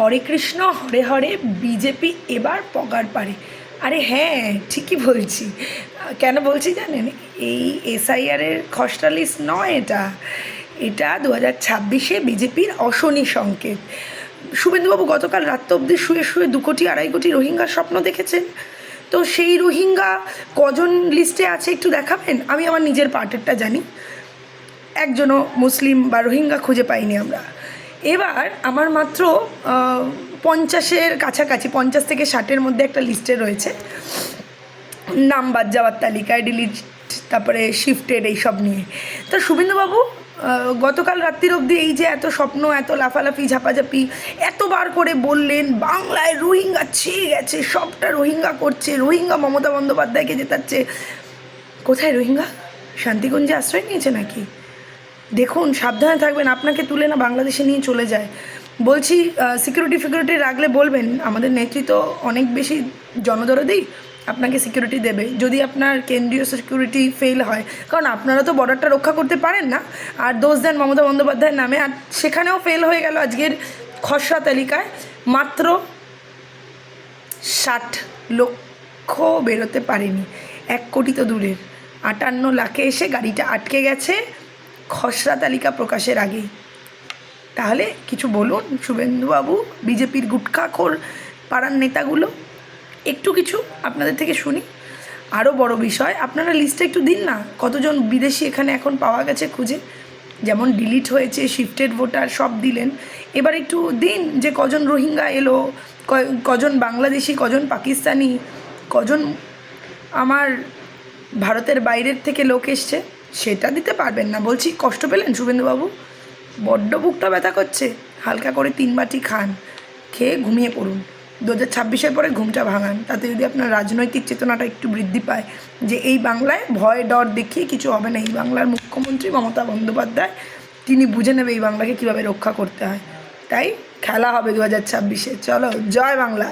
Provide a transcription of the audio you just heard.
হরে Krishna Hare Hare BJP এবার পগার পারে। আরে হ্যাঁ, ঠিকই বলছি। কেন বলছি জানেন? এই এসআইআরের খসড়া লিস্ট নয়, এটা 2026 বিজেপির অশনি সংকেত। শুভেন্দুবাবু গতকাল রাত অবধি শুয়ে শুয়ে 2 কোটি 2.5 কোটি রোহিঙ্গার স্বপ্ন দেখেছেন। তো সেই রোহিঙ্গা কজন লিস্টে আছে একটু দেখাবেন? আমি আমার নিজের পার্টেরটা জানি, একজনও মুসলিম বা রোহিঙ্গা খুঁজে পাইনি আমরা। এবার আমার মাত্র 50-এর কাছাকাছি, 50 থেকে 60-এর মধ্যে একটা লিস্টে রয়েছে, নাম বাদ যাওয়ার তালিকায়, ডিলিট, তারপরে শিফটেড, এইসব নিয়ে। তো শুভেন্দুবাবু গতকাল রাত্রির অবধি এই যে এত স্বপ্ন, এত লাফালাফি ঝাপাঝাপি এতবার করে বললেন, বাংলায় রোহিঙ্গা ছেয়ে গেছে, সবটা রোহিঙ্গা করছে, রোহিঙ্গা মমতা বন্দ্যোপাধ্যায়কে জেতাচ্ছে। কোথায় রোহিঙ্গা? শান্তিগঞ্জে আশ্রয় নিয়েছে নাকি? দেখুন, সাবধানে থাকবেন, আপনাকে তুলে না বাংলাদেশে নিয়ে চলে যায়। বলছি, সিকিউরিটি রাখলে বলবেন, আমাদের নেতৃত্ব অনেক বেশি জনদরদি, আপনাকে সিকিউরিটি দেবে যদি আপনার কেন্দ্রীয় সিকিউরিটি ফেল হয়। কারণ আপনারা তো বর্ডারটা রক্ষা করতে পারেন না, আর দোষ দেন মমতা বন্দ্যোপাধ্যায়ের নামে। আর সেখানেও ফেল হয়ে গেল আজকের খসড়া তালিকায়। মাত্র 60 লক্ষ বেরোতে পারেনি, 1 কোটি তো দূরের, 58 লাখে এসে গাড়িটা আটকে গেছে খসড়া তালিকা প্রকাশের আগে। তাহলে কিছু বলুন শুভেন্দুবাবু, বিজেপির গুটখাখোর পাড়ার নেতাগুলো, একটু কিছু আপনাদের থেকে শুনি। আরও বড় বিষয়, আপনারা লিস্টটা একটু দিন না, কতজন বিদেশি এখানে এখন পাওয়া গেছে খুঁজে। যেমন ডিলিট হয়েছে, শিফটেড ভোটার সব দিলেন, এবার একটু দিন যে কজন রোহিঙ্গা এলো, কজন বাংলাদেশি, কজন পাকিস্তানি, কজন আমার ভারতের বাইরের থেকে লোক এসছে, সেটা দিতে পারবেন না। বলছি, কষ্ট পেলেন শুভেন্দুবাবু? বড্ড বুকটা ব্যথা করছে, হালকা করে 3 বাটি খান, খেয়ে ঘুমিয়ে পড়ুন। 2026-এর পরে ঘুমটা ভাঙান, তাতে যদি আপনার রাজনৈতিক চেতনাটা একটু বৃদ্ধি পায় যে এই বাংলায় ভয় ডর দেখিয়ে কিছু হবে না। এই বাংলার মুখ্যমন্ত্রী মমতা বন্দ্যোপাধ্যায়, তিনি বুঝে নেবে এই বাংলাকে কীভাবে রক্ষা করতে হয়। তাই খেলা হবে 2026-এ। চলো, জয় বাংলা।